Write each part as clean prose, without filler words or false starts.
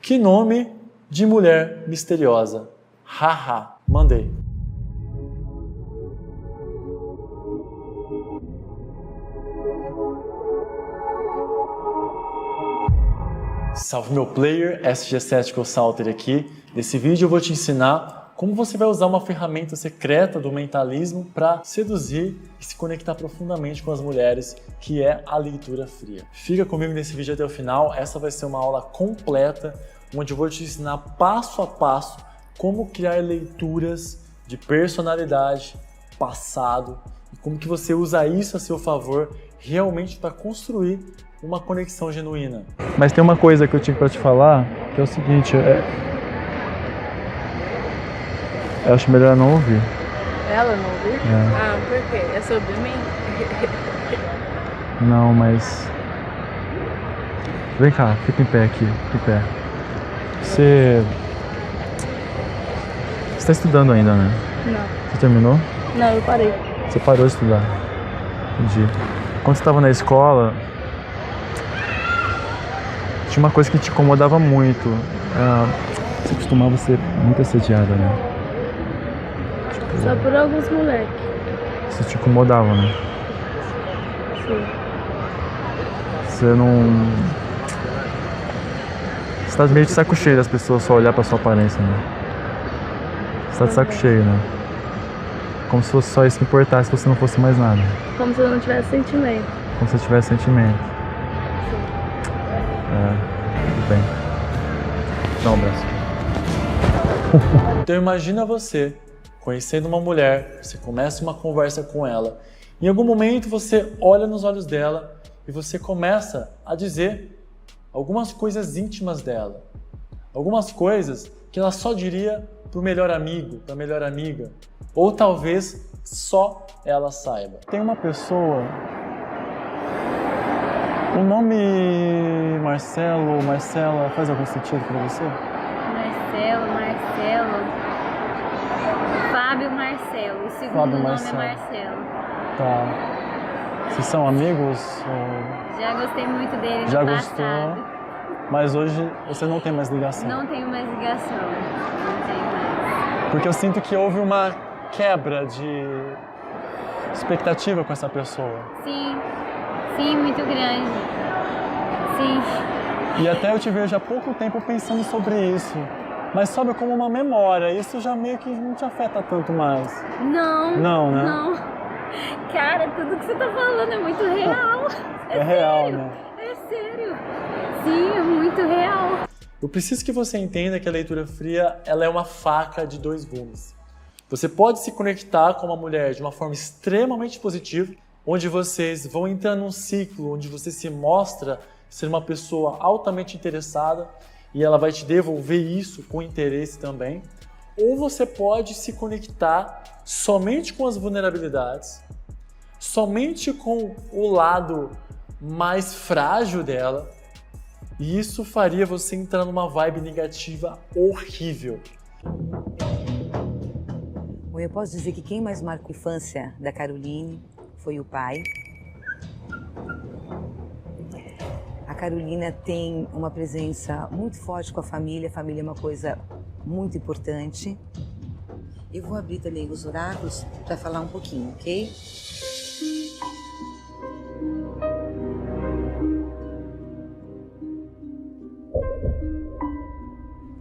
Que nome de mulher misteriosa. Haha, mandei. Salve meu player, SG7 Consulter aqui. Nesse vídeo eu vou te ensinar como você vai usar uma ferramenta secreta do mentalismo para seduzir e se conectar profundamente com as mulheres, que é a leitura fria. Fica comigo nesse vídeo até o final, essa vai ser uma aula completa, onde eu vou te ensinar passo a passo como criar leituras de personalidade, passado, e como que você usa isso a seu favor realmente para construir uma conexão genuína. Mas tem uma coisa que eu tinha para te falar, que é o seguinte, eu acho melhor não ouvir. Ela não ouviu? É. Ah, por quê? É sobre mim? Não, mas... Vem cá, fica em pé aqui, fica em pé. Você está estudando ainda, né? Não. Você terminou? Não, eu parei. Você parou de estudar? Entendi. Quando você estava na escola, tinha uma coisa que te incomodava muito. Você costumava ser muito assediada, né? Tipo, Só por alguns moleques. isso te incomodava, né? Sim. Você não... Você tá meio de saco cheio das pessoas só olhar pra sua aparência, né? Você tá de saco cheio, né? Como se fosse só isso que importasse, se você não fosse mais nada. Como se eu não tivesse sentimento. Como se você tivesse sentimento. Tudo bem. Dá um abraço. Então imagina você conhecendo uma mulher, você começa uma conversa com ela, em algum momento você olha nos olhos dela e você começa a dizer algumas coisas íntimas dela, algumas coisas que ela só diria para o melhor amigo, para a melhor amiga, ou talvez só ela saiba. Tem uma pessoa, o nome Marcelo, Marcela, faz algum sentido para você? Marcelo. Fábio Marcelo. O segundo Fábio nome Marcelo. é Marcelo. Tá. Vocês são amigos? Ou... Já gostei muito dele Já no gostou? passado. Mas hoje você não tem mais ligação? Não tenho mais ligação. Não tenho mais. Porque eu sinto que houve uma quebra de expectativa com essa pessoa. Sim, muito grande. Sim. E até eu te vejo há pouco tempo pensando sobre isso. Mas sobe como uma memória, isso já meio que não te afeta tanto mais. Não. Não, né? Não. Cara, tudo que você tá falando é muito real. É real, sério. né? É sério. Sim, é muito real. Eu preciso que você entenda que a leitura fria ela é uma faca de dois gumes. Você pode se conectar com uma mulher de uma forma extremamente positiva, onde vocês vão entrar num ciclo onde você se mostra ser uma pessoa altamente interessada e ela vai te devolver isso com interesse também. Ou você pode se conectar somente com as vulnerabilidades, somente com o lado mais frágil dela, e isso faria você entrar numa vibe negativa horrível. Bom, eu posso dizer que quem mais marcou a infância da Caroline foi o pai. A Carolina tem uma presença muito forte com a família é uma coisa muito importante. Eu vou abrir também os oráculos para falar um pouquinho, ok?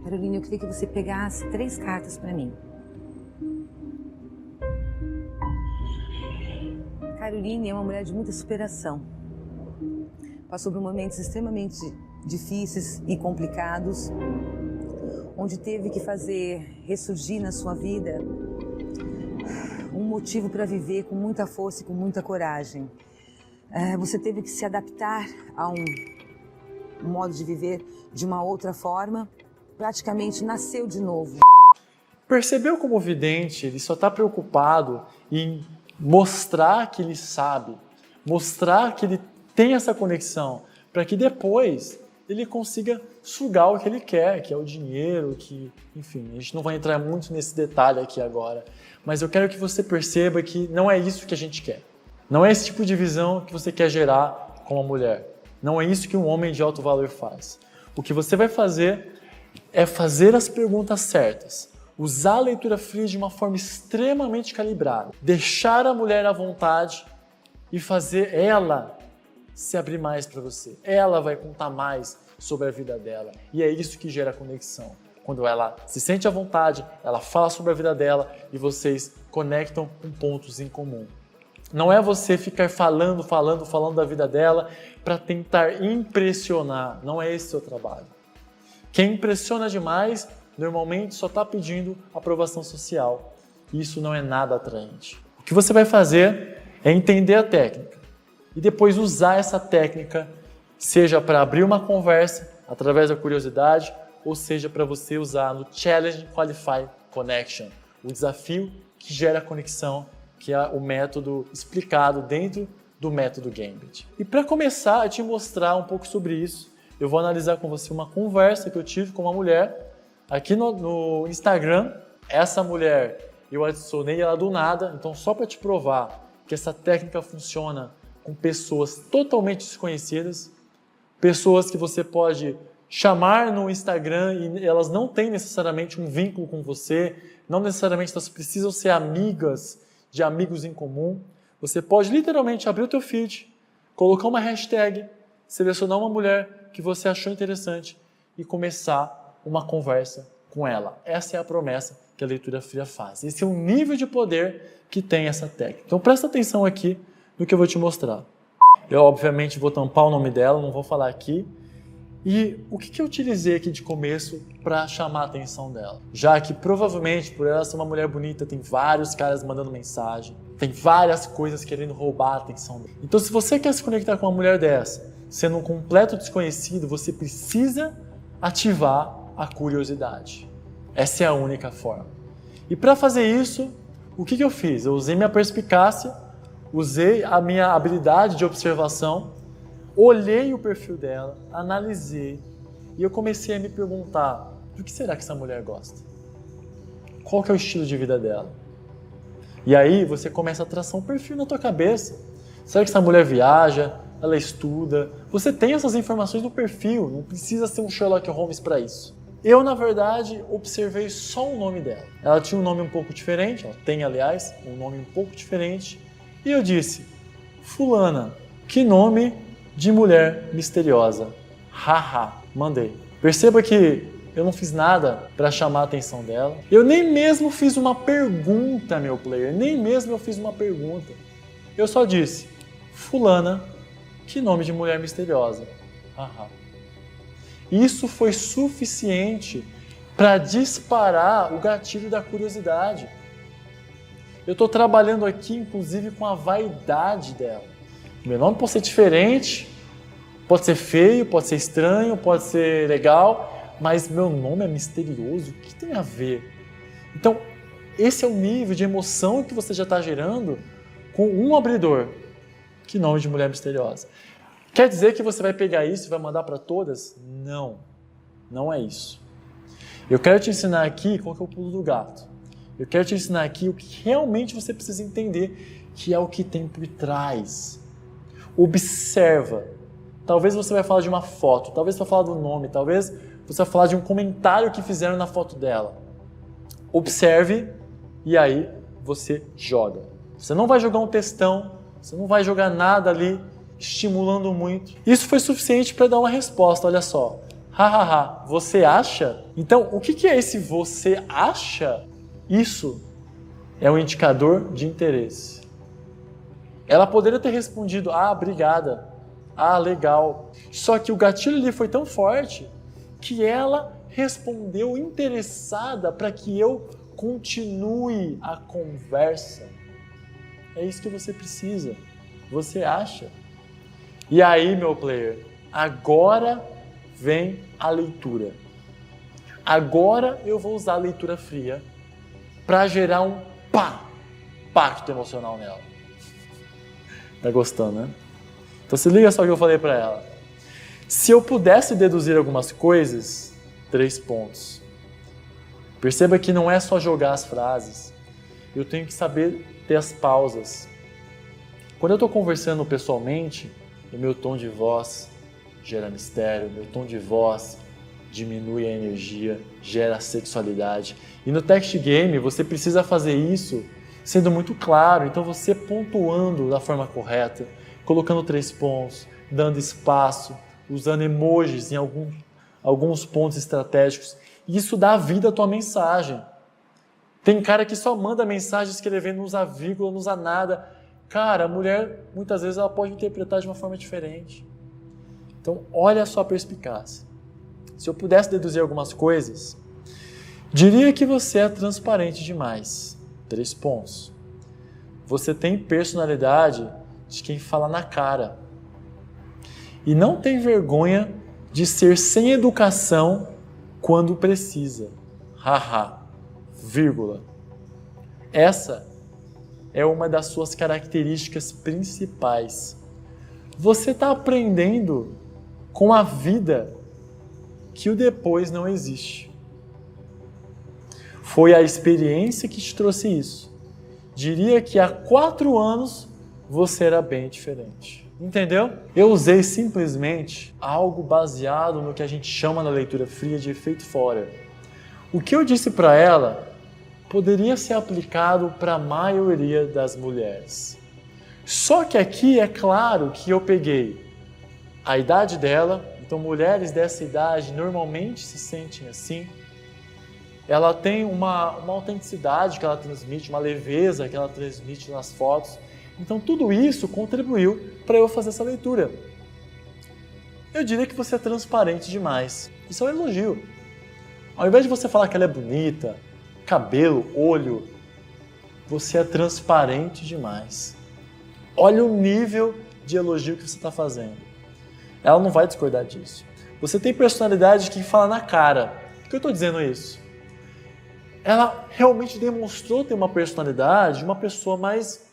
Carolina, eu queria que você pegasse 3 cartas para mim. Caroline é uma mulher de muita superação. Passou por momentos extremamente difíceis e complicados, onde teve que fazer ressurgir na sua vida um motivo para viver com muita força e com muita coragem. Você teve que se adaptar a um modo de viver de uma outra forma, praticamente nasceu de novo. Percebeu como o vidente ele só está preocupado em mostrar que ele sabe, mostrar que ele tem essa conexão, para que depois ele consiga sugar o que ele quer, que é o dinheiro, que, enfim, a gente não vai entrar muito nesse detalhe aqui agora, mas eu quero que você perceba que não é isso que a gente quer. Não é esse tipo de visão que você quer gerar com a mulher. Não é isso que um homem de alto valor faz. O que você vai fazer é fazer as perguntas certas, usar a leitura fria de uma forma extremamente calibrada, deixar a mulher à vontade e fazer ela se abrir mais para você. Ela vai contar mais sobre a vida dela. E é isso que gera conexão. Quando ela se sente à vontade, ela fala sobre a vida dela e vocês conectam com pontos em comum. Não é você ficar falando da vida dela para tentar impressionar. Não é esse o seu trabalho. Quem impressiona demais, normalmente só está pedindo aprovação social. Isso não é nada atraente. O que você vai fazer é entender a técnica e depois usar essa técnica, seja para abrir uma conversa através da curiosidade, ou seja para você usar no Challenge Qualify Connection, o desafio que gera conexão, que é o método explicado dentro do método Gambit. E para começar a te mostrar um pouco sobre isso, eu vou analisar com você uma conversa que eu tive com uma mulher aqui no Instagram. Essa mulher, eu adicionei ela do nada, então só para te provar que essa técnica funciona com pessoas totalmente desconhecidas, pessoas que você pode chamar no Instagram e elas não têm necessariamente um vínculo com você, não necessariamente elas precisam ser amigas de amigos em comum. Você pode literalmente abrir o teu feed, colocar uma hashtag, selecionar uma mulher que você achou interessante e começar uma conversa com ela. Essa é a promessa que a leitura fria faz. Esse é o nível de poder que tem essa técnica. Então presta atenção aqui no que eu vou te mostrar. Eu obviamente vou tampar o nome dela, não vou falar aqui. E o que eu utilizei aqui de começo para chamar a atenção dela? Já que provavelmente, por ela ser uma mulher bonita, tem vários caras mandando mensagem, tem várias coisas querendo roubar a atenção dela. Então, se você quer se conectar com uma mulher dessa, sendo um completo desconhecido, você precisa ativar a curiosidade. Essa é a única forma. E para fazer isso, o que eu fiz? Eu usei minha perspicácia, usei a minha habilidade de observação, olhei o perfil dela, analisei e eu comecei a me perguntar: do que será que essa mulher gosta? Qual que é o estilo de vida dela? E aí você começa a traçar um perfil na tua cabeça. Será que essa mulher viaja? Ela estuda? Você tem essas informações no perfil, não precisa ser um Sherlock Holmes para isso. Eu, na verdade, observei só o nome dela. Ela tinha um nome um pouco diferente, ela tem, aliás, um nome um pouco diferente. E eu disse: fulana, que nome de mulher misteriosa. Haha, mandei. Perceba que eu não fiz nada para chamar a atenção dela. Eu nem mesmo fiz uma pergunta, meu player. Nem mesmo eu fiz uma pergunta. Eu só disse: fulana, que nome de mulher misteriosa. Haha. Isso foi suficiente para disparar o gatilho da curiosidade. Eu estou trabalhando aqui, inclusive, com a vaidade dela. Meu nome pode ser diferente, pode ser feio, pode ser estranho, pode ser legal, mas meu nome é misterioso, o que tem a ver? Então, esse é o nível de emoção que você já está gerando com um abridor. Que nome de mulher misteriosa. Quer dizer que você vai pegar isso e vai mandar para todas? Não, não é isso. Eu quero te ensinar aqui qual que é o pulo do gato. Eu quero te ensinar aqui o que realmente você precisa entender, que é o que tem por trás. Observa. Talvez você vai falar de uma foto, talvez você vai falar do nome, talvez você vai falar de um comentário que fizeram na foto dela. Observe e aí você joga. Você não vai jogar um textão, você não vai jogar nada ali estimulando muito. Isso foi suficiente para dar uma resposta, olha só. Hahaha, você acha? Então, o que é esse você acha? Isso é um indicador de interesse. Ela poderia ter respondido: ah, obrigada, ah, legal. Só que o gatilho ali foi tão forte que ela respondeu interessada para que eu continue a conversa. É isso que você precisa. Você acha? E aí, meu player, agora vem a leitura. Agora eu vou usar a leitura fria para gerar um pacto emocional nela. Tá gostando, né? Então se liga só o que eu falei para ela. Se eu pudesse deduzir algumas coisas, 3 pontos. Perceba que não é só jogar as frases. Eu tenho que saber ter as pausas. Quando eu estou conversando pessoalmente, o meu tom de voz gera mistério, o meu tom de voz diminui a energia, gera sexualidade. E no text game você precisa fazer isso sendo muito claro, então você pontuando da forma correta, colocando 3 pontos, dando espaço, usando emojis em alguns pontos estratégicos. Isso dá vida à tua mensagem. Tem cara que só manda mensagem escrevendo, não usa vírgula, não usa nada. Cara, a mulher, muitas vezes, ela pode interpretar de uma forma diferente. Então, olha a sua perspicácia. Se eu pudesse deduzir algumas coisas, diria que você é transparente demais. 3 pontos. Você tem personalidade de quem fala na cara. E não tem vergonha de ser sem educação quando precisa. Haha. Vírgula. Essa é uma das suas características principais. Você está aprendendo com a vida que o depois não existe. Foi a experiência que te trouxe isso. Diria que há 4 anos você era bem diferente. Entendeu? Eu usei simplesmente algo baseado no que a gente chama na leitura fria de efeito fora. O que eu disse para ela poderia ser aplicado para a maioria das mulheres. Só que aqui é claro que eu peguei a idade dela, então mulheres dessa idade normalmente se sentem assim. Ela tem uma autenticidade que ela transmite, uma leveza que ela transmite nas fotos. Então tudo isso contribuiu para eu fazer essa leitura. Eu diria que você é transparente demais. Isso é um elogio. Ao invés de você falar que ela é bonita, cabelo, olho, você é transparente demais. Olha o nível de elogio que você está fazendo. Ela não vai discordar disso. Você tem personalidade que fala na cara. Por que eu estou dizendo isso? Ela realmente demonstrou ter uma personalidade, uma pessoa mais...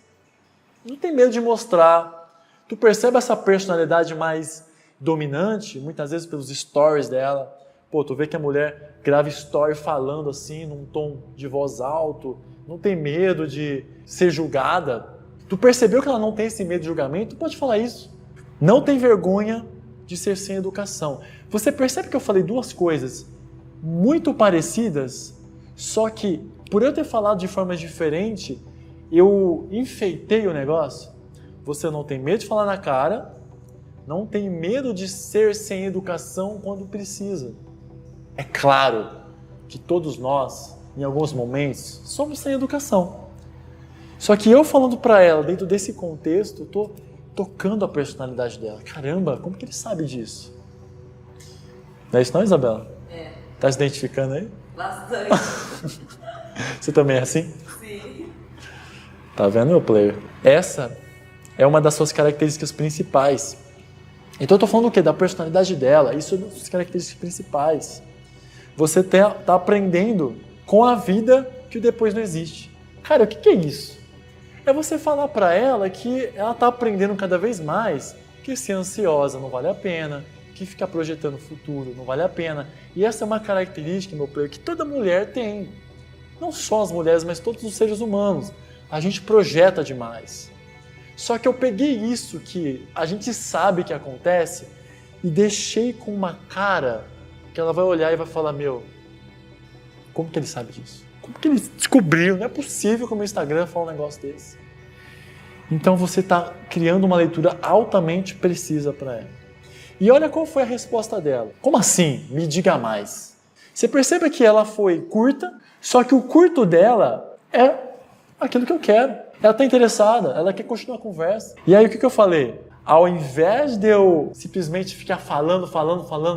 não tem medo de mostrar. Tu percebe essa personalidade mais dominante, muitas vezes pelos stories dela. Pô, tu vê que a mulher grava story falando assim, num tom de voz alto, não tem medo de ser julgada. Tu percebeu que ela não tem esse medo de julgamento? Tu pode falar isso. Não tem vergonha de ser sem educação. Você percebe que eu falei 2 coisas muito parecidas, só que por eu ter falado de forma diferente, eu enfeitei o negócio. Você não tem medo de falar na cara, não tem medo de ser sem educação quando precisa. É claro que todos nós, em alguns momentos, somos sem educação. Só que eu falando para ela, dentro desse contexto, eu estou tocando a personalidade dela. Caramba, como que ele sabe disso? Não é isso não, Isabela? É. Tá se identificando aí? Bastante. Você também é assim? Sim. Tá vendo, meu player? Essa é uma das suas características principais. Então eu tô falando o quê? Da personalidade dela. Isso é uma das características principais. Você tá aprendendo com a vida que o depois não existe. Cara, o que é isso? É você falar para ela que ela tá aprendendo cada vez mais que ser ansiosa não vale a pena, que ficar projetando o futuro não vale a pena. E essa é uma característica, meu player, que toda mulher tem. Não só as mulheres, mas todos os seres humanos. A gente projeta demais. Só que eu peguei isso que a gente sabe que acontece e deixei com uma cara que ela vai olhar e vai falar, meu, como que ele sabe disso? Como que ele descobriu? Não é possível que o meu Instagram fale um negócio desse. Então você está criando uma leitura altamente precisa para ela. E olha qual foi a resposta dela. Como assim? Me diga mais. Você percebe que ela foi curta, só que o curto dela é aquilo que eu quero. Ela está interessada, ela quer continuar a conversa. E aí o que eu falei? Ao invés de eu simplesmente ficar falando,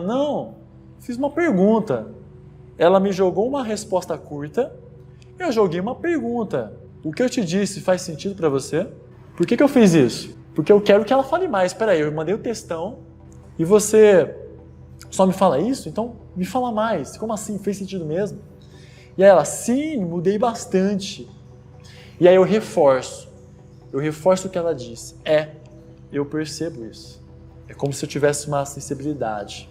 não. Fiz uma pergunta. Ela me jogou uma resposta curta, eu joguei uma pergunta. O que eu te disse faz sentido para você? Por que eu fiz isso? Porque eu quero que ela fale mais. Espera aí, eu mandei o textão e você só me fala isso? Então me fala mais. Como assim? Fez sentido mesmo? E aí ela, sim, mudei bastante. E aí eu reforço o que ela disse. Eu percebo isso. É como se eu tivesse uma sensibilidade.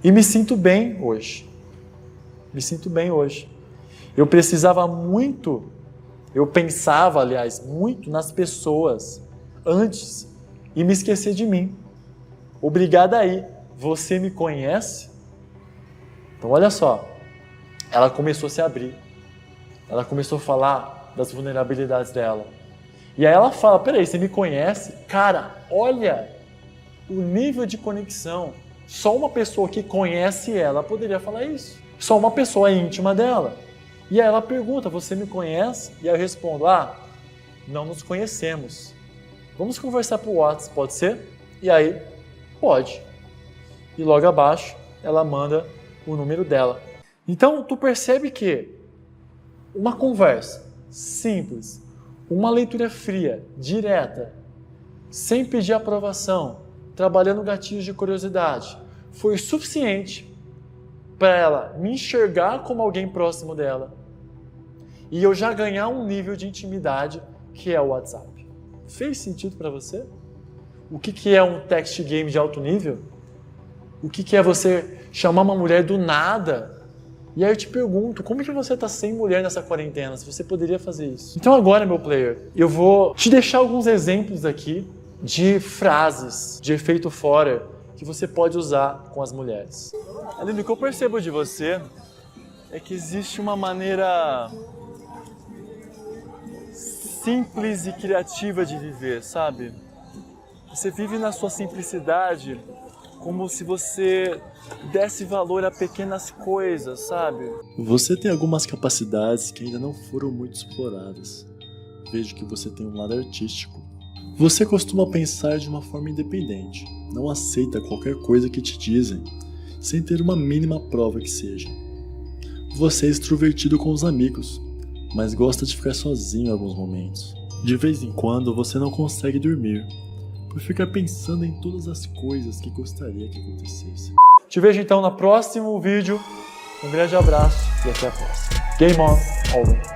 E me sinto bem hoje. Eu precisava muito, eu pensava, aliás, muito nas pessoas antes e me esquecer de mim. Obrigado aí. Você me conhece? Então olha só, ela começou a se abrir, ela começou a falar das vulnerabilidades dela. E aí ela fala, peraí, você me conhece? Cara, olha o nível de conexão. Só uma pessoa que conhece ela poderia falar isso. Só uma pessoa íntima dela. E aí ela pergunta, você me conhece? E aí eu respondo, não nos conhecemos. Vamos conversar por WhatsApp, pode ser? E aí, pode. E logo abaixo, ela manda o número dela. Então, tu percebe que uma conversa simples, uma leitura fria, direta, sem pedir aprovação, trabalhando gatilhos de curiosidade, foi suficiente para ela me enxergar como alguém próximo dela e eu já ganhar um nível de intimidade que é o WhatsApp. Fez sentido para você? O que é um text game de alto nível? O que é você chamar uma mulher do nada? E aí eu te pergunto, como que você está sem mulher nessa quarentena, se você poderia fazer isso? Então agora, meu player, eu vou te deixar alguns exemplos aqui de frases de efeito fora que você pode usar com as mulheres. Aline, o que eu percebo de você é que existe uma maneira simples e criativa de viver, sabe? Você vive na sua simplicidade como se você desse valor a pequenas coisas, sabe? Você tem algumas capacidades que ainda não foram muito exploradas. Vejo que você tem um lado artístico. Você costuma pensar de uma forma independente, não aceita qualquer coisa que te dizem, sem ter uma mínima prova que seja. Você é extrovertido com os amigos, mas gosta de ficar sozinho em alguns momentos. De vez em quando você não consegue dormir, por ficar pensando em todas as coisas que gostaria que acontecesse. Te vejo então no próximo vídeo. Um grande abraço e até a próxima. Game on, all in.